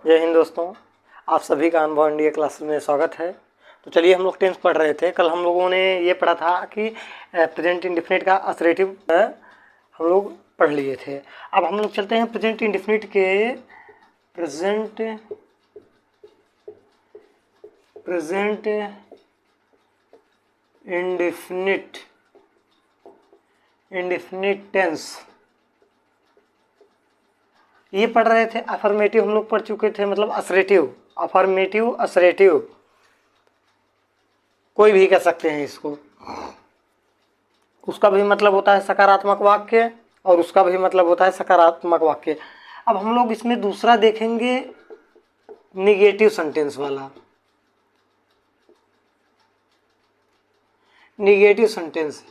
जय हिंद दोस्तों, आप सभी का अनुभव इंडिया क्लास में स्वागत है। तो चलिए, हम लोग टेंस पढ़ रहे थे। कल हम लोगों ने ये पढ़ा था कि प्रेजेंट इंडेफिनिट का असरेटिव हम लोग पढ़ लिए थे। अब हम लोग चलते हैं प्रेजेंट इंडेफिनिट के प्रेजेंट इंडेफिनिट टेंस। ये पढ़ रहे थे। अफर्मेटिव हम लोग पढ़ चुके थे, मतलब असरेटिव, अफर्मेटिव, असरेटिव कोई भी कह सकते हैं इसको। उसका भी मतलब होता है सकारात्मक वाक्य और उसका भी मतलब होता है सकारात्मक वाक्य। अब हम लोग इसमें दूसरा देखेंगे, निगेटिव सेंटेंस वाला। Negative sentence.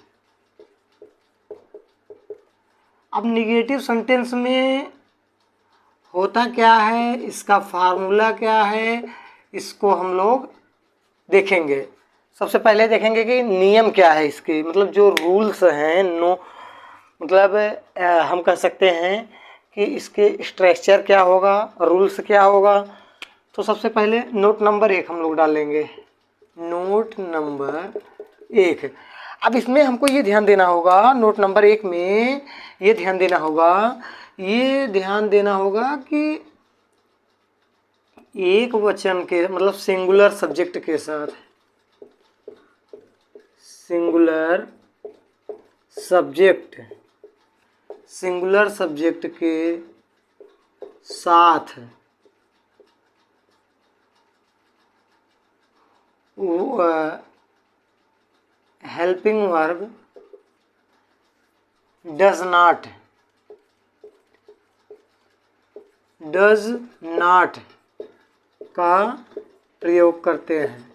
अब निगेटिव सेंटेंस में होता क्या है, इसका फार्मूला क्या है, इसको हम लोग देखेंगे। सबसे पहले देखेंगे कि नियम क्या है इसके, मतलब जो रूल्स हैं, मतलब हम कह सकते हैं कि इसके स्ट्रक्चर क्या होगा, रूल्स क्या होगा। तो सबसे पहले नोट नंबर 1 हम लोग डालेंगे। Note number 1। अब इसमें हमको ये ध्यान देना होगा, नोट नंबर 1 में ये ध्यान देना होगा कि एक वचन के, मतलब सिंगुलर सब्जेक्ट के साथ, सिंगुलर सब्जेक्ट के साथ हेल्पिंग वर्ब डज नॉट का प्रयोग करते हैं।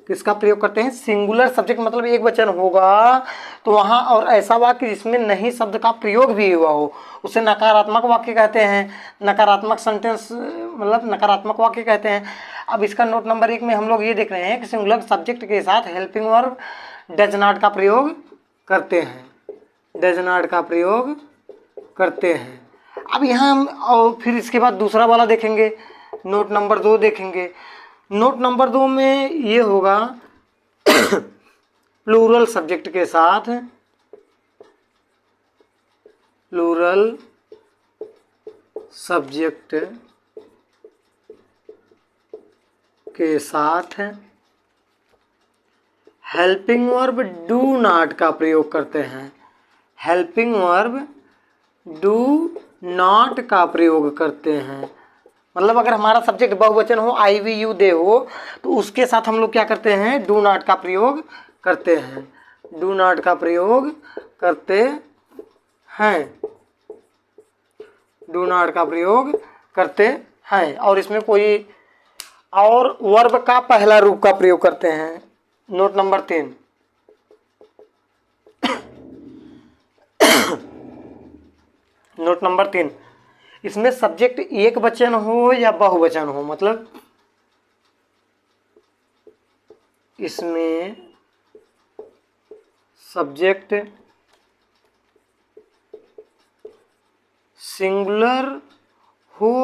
किसका प्रयोग करते हैं? सिंगुलर सब्जेक्ट, मतलब एक वचन होगा तो वहाँ और ऐसा वाक्य जिसमें नहीं शब्द का प्रयोग भी हुआ हो, उसे नकारात्मक वाक्य कहते हैं। नकारात्मक सेंटेंस मतलब नकारात्मक वाक्य कहते हैं। अब इसका नोट नंबर 1 में हम लोग ये देख रहे हैं कि सिंगुलर सब्जेक्ट के साथ हेल्पिंग वर्ब डज नॉट का प्रयोग करते हैं। डज नॉट का प्रयोग करते हैं। अब यहाँ हम और फिर इसके बाद दूसरा वाला देखेंगे, नोट नंबर 2 देखेंगे। नोट नंबर 2 में ये होगा प्लूरल सब्जेक्ट के साथ, प्लूरल सब्जेक्ट के साथ हेल्पिंग वर्ब डू नॉट का प्रयोग करते हैं। हेल्पिंग वर्ब डू नॉट का प्रयोग करते हैं। मतलब अगर हमारा सब्जेक्ट बहुवचन हो, आई वी यू दे हो, तो उसके साथ हम लोग क्या करते हैं? डू नॉट का प्रयोग करते हैं। डू नॉट का प्रयोग करते हैं। डू नॉट का प्रयोग करते हैं। और इसमें कोई और वर्ब का पहला रूप का प्रयोग करते हैं। Note number 3। नोट नंबर 3, इसमें सब्जेक्ट एक वचन हो या बहुवचन हो, मतलब इसमें सब्जेक्ट सिंगुलर हो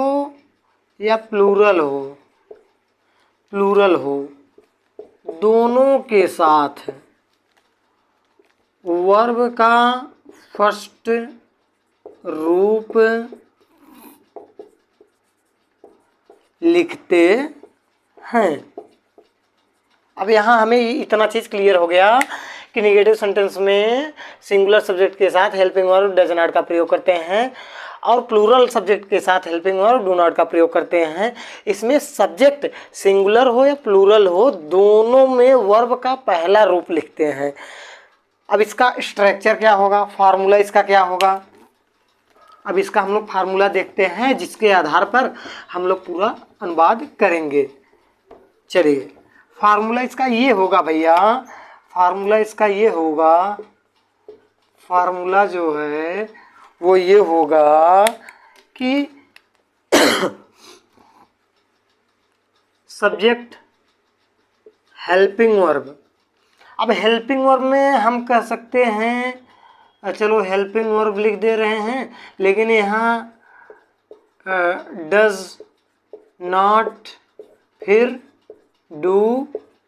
या प्लूरल हो, दोनों के साथ वर्ब का फर्स्ट रूप लिखते हैं। अब यहाँ हमें इतना चीज़ क्लियर हो गया कि निगेटिव सेंटेंस में सिंगुलर सब्जेक्ट के साथ हेल्पिंग वर्ब डज नॉट का प्रयोग करते हैं और प्लूरल सब्जेक्ट के साथ हेल्पिंग वर्ब डू नॉट का प्रयोग करते हैं। इसमें सब्जेक्ट सिंगुलर हो या प्लूरल हो, दोनों में वर्ब का पहला रूप लिखते हैं। अब इसका स्ट्रक्चर क्या होगा, फार्मूला इसका क्या होगा? अब इसका हम लोग फार्मूला देखते हैं, जिसके आधार पर हम लोग पूरा अनुवाद करेंगे। चलिए, फार्मूला इसका ये होगा भैया, फार्मूला इसका ये होगा, फार्मूला जो है वो ये होगा कि सब्जेक्ट हेल्पिंग वर्ब। अब हेल्पिंग वर्ब में हम कह सकते हैं, चलो हेल्पिंग वर्ब लिख दे रहे हैं, लेकिन यहाँ डज नॉट, फिर डू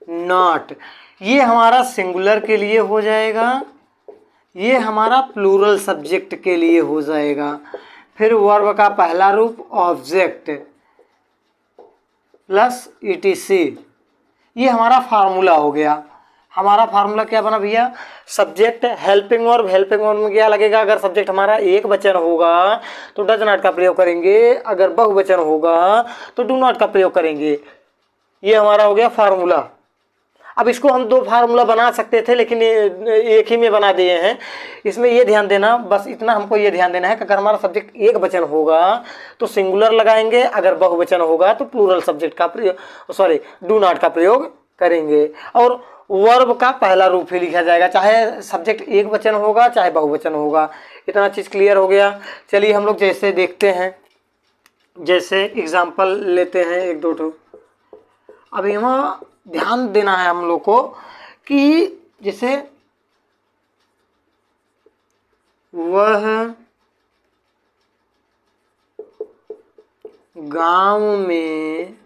नॉट। ये हमारा सिंगुलर के लिए हो जाएगा, ये हमारा प्लूरल सब्जेक्ट के लिए हो जाएगा। फिर वर्ब का पहला रूप ऑब्जेक्ट प्लस ईटीसी, ये हमारा फार्मूला हो गया। हमारा फार्मूला क्या बना भैया, subject helping verb, helping verb में क्या लगेगा, अगर सब्जेक्ट हमारा एक वचन होगा तो डज नॉट का प्रयोग करेंगे, अगर बहुवचन होगा तो डू नॉट का प्रयोग करेंगे। ये हमारा हो गया फार्मूला। अब इसको हम दो फार्मूला बना सकते थे लेकिन एक ही में बना दिए हैं। इसमें ये ध्यान देना, बस इतना हमको ये ध्यान देना है कि अगर हमारा सब्जेक्ट एक वचन होगा तो सिंगुलर लगाएंगे, अगर बहुवचन होगा तो प्लूरल सब्जेक्ट का प्रयोग, सॉरी डू नॉट का प्रयोग करेंगे। और वर्ब का पहला रूप ही लिखा जाएगा, चाहे सब्जेक्ट एक वचन होगा चाहे बहुवचन होगा। इतना चीज़ क्लियर हो गया। चलिए हम लोग जैसे देखते हैं, जैसे एग्जाम्पल लेते हैं एक दो ठो। अब यहाँ ध्यान देना है हम लोग को कि जैसे वह गांव में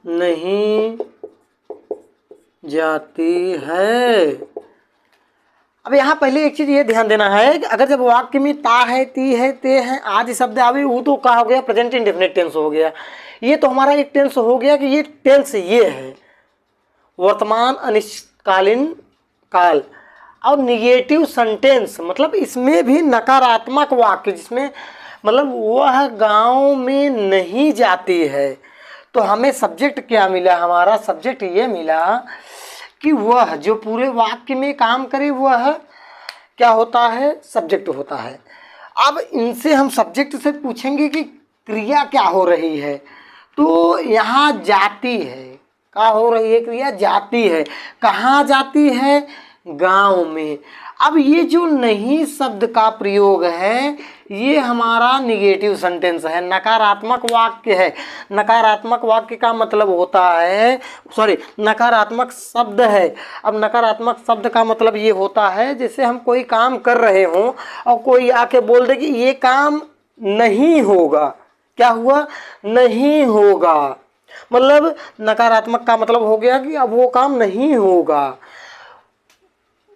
नहीं जाती है। अब यहाँ पहले एक चीज़ ये ध्यान देना है कि अगर जब वाक्य में ता है, ती है, ते हैं आदि शब्द आवे, वो तो क्या हो गया, प्रेजेंट इंडेफिनिट टेंस हो गया। ये तो हमारा एक टेंस हो गया कि ये टेंस ये है वर्तमान अनिश्चितकालीन काल। और निगेटिव सेंटेंस मतलब इसमें भी नकारात्मक वाक्य, जिसमें मतलब वह गांव में नहीं जाती है, तो हमें सब्जेक्ट क्या मिला, हमारा सब्जेक्ट ये मिला कि वह जो पूरे वाक्य में काम करे वह क्या होता है, सब्जेक्ट होता है। अब इनसे हम सब्जेक्ट से पूछेंगे कि क्रिया क्या हो रही है, तो यहाँ जाती है, क्या हो रही है, क्रिया जाती है। कहाँ जाती है, गांव में। अब ये जो नहीं शब्द का प्रयोग है ये हमारा निगेटिव सेंटेंस है, नकारात्मक वाक्य है। नकारात्मक वाक्य का मतलब होता है, सॉरी नकारात्मक शब्द है। अब नकारात्मक शब्द का मतलब ये होता है जैसे हम कोई काम कर रहे हों और कोई आके बोल दे कि ये काम नहीं होगा, क्या हुआ, नहीं होगा। मतलब नकारात्मक का मतलब हो गया कि अब वो काम नहीं होगा।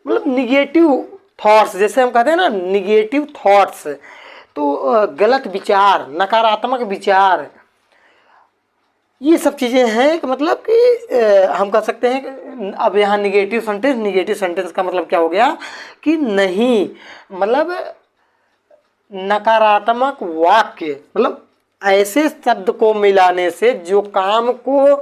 मतलब निगेटिव थॉट्स, जैसे हम कहते हैं ना निगेटिव थॉट्स, तो गलत विचार, नकारात्मक विचार, ये सब चीज़ें हैं कि मतलब कि हम कह सकते हैं कि अब यहाँ निगेटिव सेंटेंस का मतलब क्या हो गया कि नहीं, मतलब नकारात्मक वाक्य, मतलब ऐसे शब्द को मिलाने से जो काम को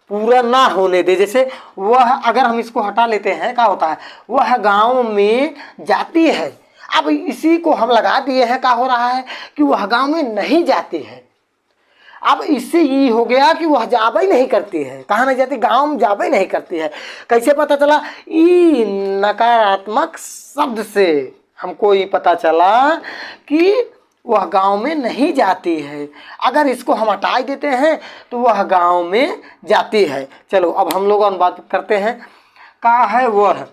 पूरा ना होने दे। जैसे वह, अगर हम इसको हटा लेते हैं क्या होता है, वह गांव में जाती है। अब इसी को हम लगा दिए हैं, क्या हो रहा है कि वह गांव में नहीं जाती है। अब इससे ये हो गया कि वह जाबा ही नहीं करती है। कहाँ नहीं जाती, गांव में जाबा ही नहीं करती है। कैसे पता चला, ई नकारात्मक शब्द से हमको ये पता चला कि वह गांव में नहीं जाती है। अगर इसको हम हटा देते हैं तो वह गांव में जाती है। चलो अब हम लोग बात करते हैं, का है वह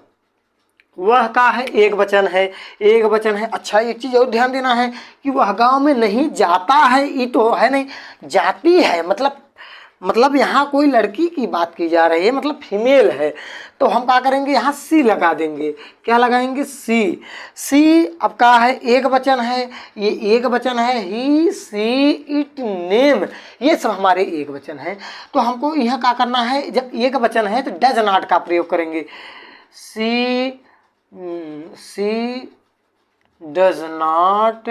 का है, एक वचन है, एक वचन है। अच्छा एक चीज़ और ध्यान देना है कि वह गांव में नहीं जाता है, ये तो है नहीं, जाती है। मतलब यहाँ कोई लड़की की बात की जा रही है, मतलब फीमेल है, तो हम क्या करेंगे, यहाँ सी लगा देंगे। क्या लगाएंगे, सी। अब क्या है, एक वचन है, ये एक वचन है, ही सी इट नेम, ये सब हमारे एक वचन है। तो हमको यहाँ क्या करना है, जब एक वचन है तो डज नॉट का प्रयोग करेंगे। सी डज नॉट।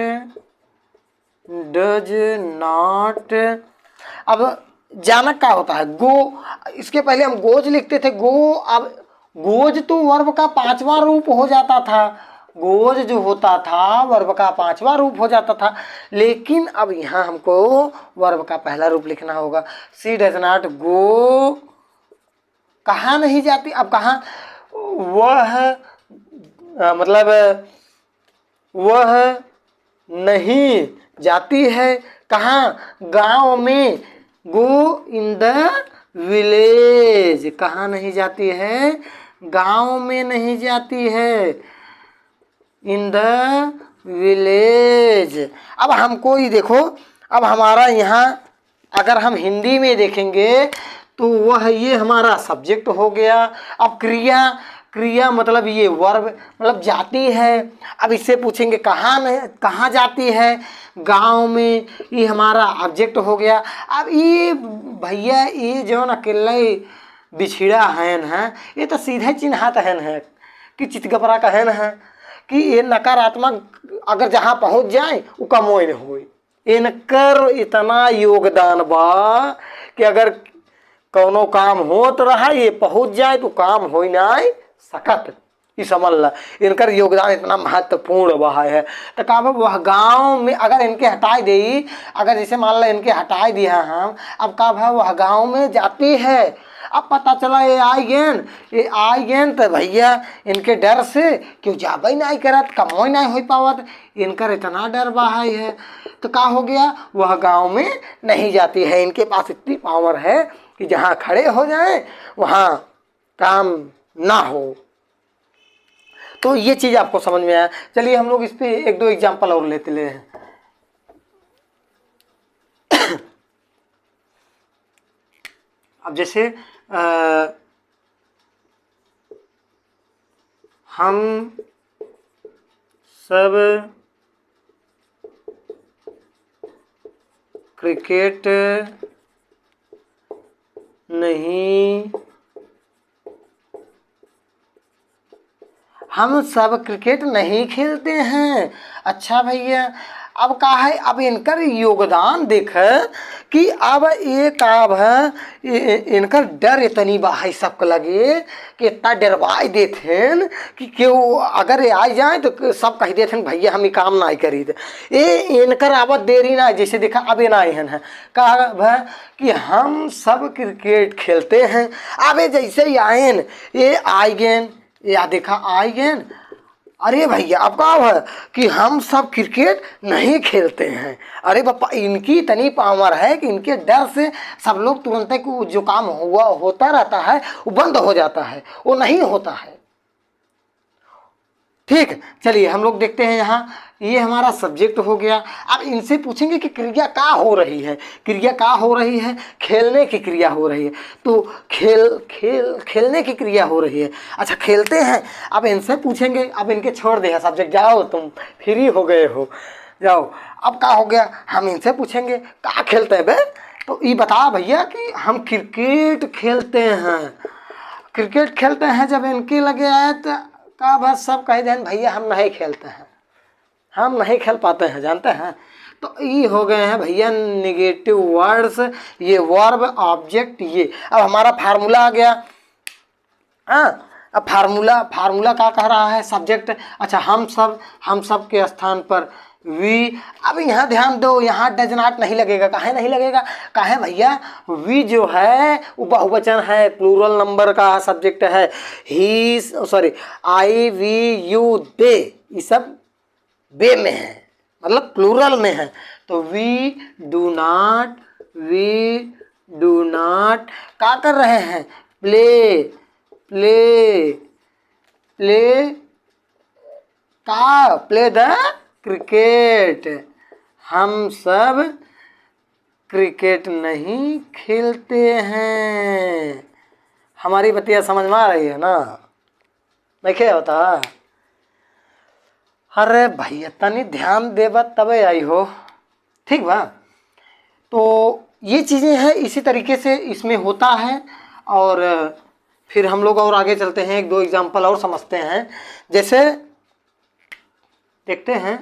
अब जानक का होता है गो, इसके पहले हम गोज लिखते थे, गो। अब गोज तो वर्ब का पांचवा रूप हो जाता था, गोज जो होता था वर्ब का पांचवा रूप हो जाता था। लेकिन अब यहाँ हमको वर्ब का पहला रूप लिखना होगा। सी डज नॉट गो, कहाँ नहीं जाती। अब कहाँ, वह मतलब वह नहीं जाती है कहाँ, गांव में। गो इन द विलेज, कहाँ नहीं जाती है, गांव में नहीं जाती है। In the village. अब हमको ये देखो, अब हमारा यहाँ अगर हम हिंदी में देखेंगे तो वह ये हमारा सब्जेक्ट हो गया। अब क्रिया, क्रिया मतलब ये वर्ब मतलब जाती है। अब इससे पूछेंगे कहाँ में, कहाँ जाती है, गांव में, ये हमारा ऑब्जेक्ट हो गया। अब ये भैया ये जो अकेला बिछड़ा हैन है, ये तो सीधे चिन्हात हैन है कि चितगपरा का हैन है कि ये नकारात्मक अगर जहाँ पहुँच जाए वो कमोई न हो। इनकर इतना योगदान बा कि अगर कौनो काम होत रहा ये पहुँच जाए तो काम हो ना सकत। ये समझ ला, इनकर योगदान इतना महत्वपूर्ण बहा है। तो का वह गांव में अगर इनके हटाई दे, अगर जैसे मान ला इनके हटाई दिया हम, अब का भाव वह गांव में जाती है। अब पता चला ये आई गेन तो भैया इनके डर से क्यों जाबई नहीं करत, कमोई नहीं हो पावत, इनकर इतना डर बहा है। तो का हो गया, वह गांव में नहीं जाती है। इनके पास इतनी पावर है कि जहाँ खड़े हो जाए वहाँ काम ना हो। तो ये चीज़ आपको समझ में आया। चलिए हम लोग इस पे एक दो एग्जाम्पल और लेते हैं। अब जैसे हम सब क्रिकेट नहीं, हम सब क्रिकेट नहीं खेलते हैं। अच्छा भैया, अब का है, अब इनकर योगदान देख कि अब एक अब इनकर डर इतनी बाहर सबको लगे कि इतना डरवाई देथेन कि क्यों अगर ये आ जाए तो सब कह देथेन भैया हम ये काम नहीं करी थे। ये इनकर अब देरी ना, जैसे देखा अब ये ना है कहा कि हम सब क्रिकेट खेलते हैं। अब जैसे ही आएन ये आई गेन, या देखा आई गेन, अरे भैया अब क्या है कि हम सब क्रिकेट नहीं खेलते हैं। अरे पापा, इनकी इतनी पावर है कि इनके डर से सब लोग तुरंत को जो काम हुआ होता रहता है वो बंद हो जाता है, वो नहीं होता है। ठीक, चलिए हम लोग देखते हैं यहाँ, ये हमारा सब्जेक्ट हो गया। अब इनसे पूछेंगे कि क्रिया क्या हो रही है, क्रिया क्या हो रही है, खेलने की क्रिया हो रही है। तो खेलने की क्रिया हो रही है। अच्छा खेलते हैं, अब इनसे पूछेंगे, अब इनके छोड़ दे सब्जेक्ट, जाओ तुम फ्री हो गए हो, जाओ। अब क्या हो गया, हम इनसे पूछेंगे क्या खेलते हैं बे, तो ये बता भैया कि हम क्रिकेट खेलते हैं। क्रिकेट खेलते हैं जब इनके लगे आए तो का बस सब कह दें भैया हम नहीं खेलते हैं, हम नहीं खेल पाते हैं, जानते हैं। तो ये हो गए हैं भैया निगेटिव वर्ड्स, ये वर्ब ऑब्जेक्ट। ये अब हमारा फार्मूला आ गया। हाँ, अब फार्मूला क्या कह रहा है, सब्जेक्ट। अच्छा हम सब के स्थान पर वी। अब यहाँ ध्यान दो, यहाँ डज नॉट नहीं लगेगा। काहे नहीं लगेगा, काहे भैया, वी जो है वो बहुवचन है, प्लूरल नंबर का सब्जेक्ट है। ही सॉरी आई वी यू दे, ये सब बे में है, मतलब प्लूरल में है। तो वी डू नॉट क्या कर रहे हैं, प्ले द क्रिकेट। हम सब क्रिकेट नहीं खेलते हैं। हमारी बतिया समझ में आ रही है ना, नहीं क्या होता। अरे भैया तनी ध्यान देबा तबे आई हो, ठीक बा। तो ये चीज़ें हैं, इसी तरीके से इसमें होता है। और फिर हम लोग और आगे चलते हैं, एक दो एग्जाम्पल और समझते हैं। जैसे देखते हैं,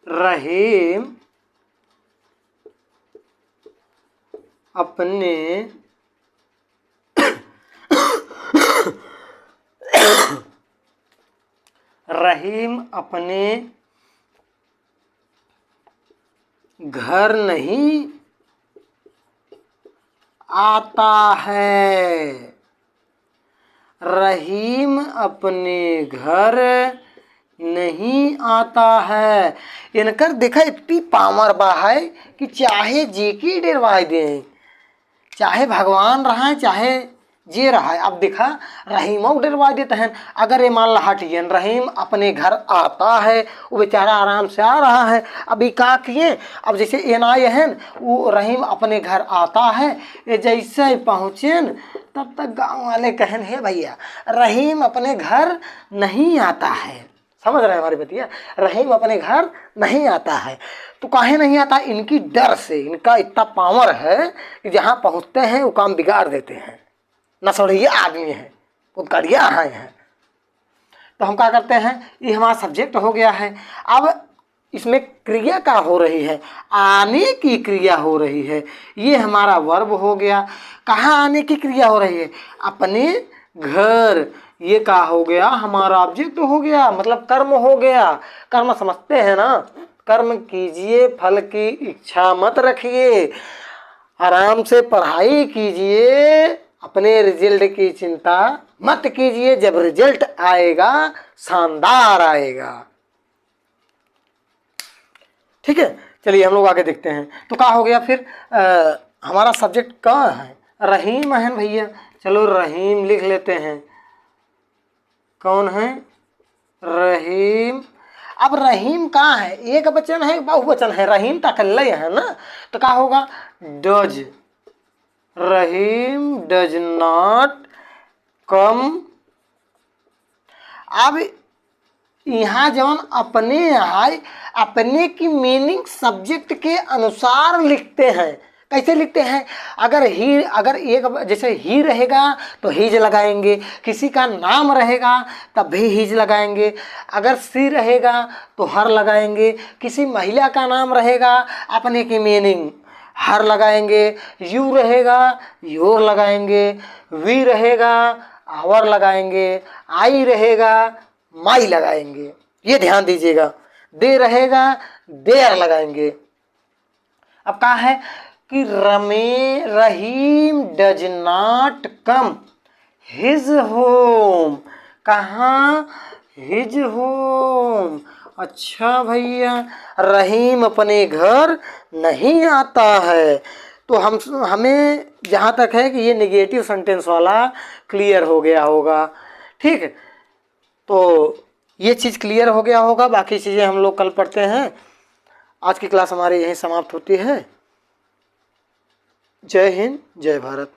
रहीम अपने घर नहीं आता है। रहीम अपने घर नहीं आता है। इनकर देखा इतनी पावर बा है कि चाहे जे की डरवाई दें, चाहे भगवान रहा चाहे ये रहा है। अब देखा रहीम और डरवा देते हैं। अगर ये मान ला हटियन रहीम अपने घर आता है, वो बेचारा आराम से आ रहा है। अभी का किए, अब जैसे एन आए हैं, वो रहीम अपने घर आता है, ये जैसे ही पहुँचे तब तक गांव वाले कहन हे भैया रहीम अपने घर नहीं आता है। समझ रहे हैं हमारी बतिया, रहीम अपने घर नहीं आता है। तो काहे नहीं आता, इनकी डर से, इनका इतना पावर है कि जहाँ पहुँचते हैं वो काम बिगाड़ देते हैं। नसोड़िया आदमी है, कुदकड़िया हैं। तो हम क्या करते हैं, ये हमारा सब्जेक्ट हो गया है। अब इसमें क्रिया क्या हो रही है, आने की क्रिया हो रही है। ये हमारा वर्ब हो गया। कहाँ आने की क्रिया हो रही है, अपने घर। ये क्या हो गया, हमारा ऑब्जेक्ट हो गया, मतलब कर्म हो गया। कर्म समझते हैं ना, कर्म कीजिए, फल की इच्छा मत रखिए, आराम से पढ़ाई कीजिए, अपने रिजल्ट की चिंता मत कीजिए। जब रिजल्ट आएगा शानदार आएगा। ठीक है, चलिए हम लोग आगे देखते हैं। तो क्या हो गया फिर, हमारा सब्जेक्ट कहाँ है, रहीम है भैया। चलो रहीम लिख लेते हैं। कौन है, रहीम। अब रहीम कहाँ है, एक वचन है बहुवचन है, रहीम तकल्ले है ना। तो क्या होगा, डज, रहीम डज नॉट कम। अब यहाँ जवन अपने है, अपने की मीनिंग सब्जेक्ट के अनुसार लिखते हैं। कैसे लिखते हैं, अगर एक जैसे ही रहेगा तो हीज लगाएंगे, किसी का नाम रहेगा तब भी हीज लगाएंगे। अगर सी रहेगा तो हर लगाएंगे, किसी महिला का नाम रहेगा अपने की मीनिंग हर लगाएंगे। यू रहेगा योर लगाएंगे, वी रहेगा आवर लगाएंगे, आई रहेगा माई लगाएंगे। ये ध्यान दीजिएगा। दे रहेगा देर लगाएंगे। अब कहा है कि Rahim does not come his home. कहाँ, हिज होम। अच्छा भैया, रहीम अपने घर नहीं आता है। तो हमें जहाँ तक है कि ये नेगेटिव सेंटेंस वाला क्लियर हो गया होगा। ठीक है, तो ये चीज़ क्लियर हो गया होगा। बाकी चीज़ें हम लोग कल पढ़ते हैं। आज की क्लास हमारी यहीं समाप्त होती है। जय हिंद, जय भारत।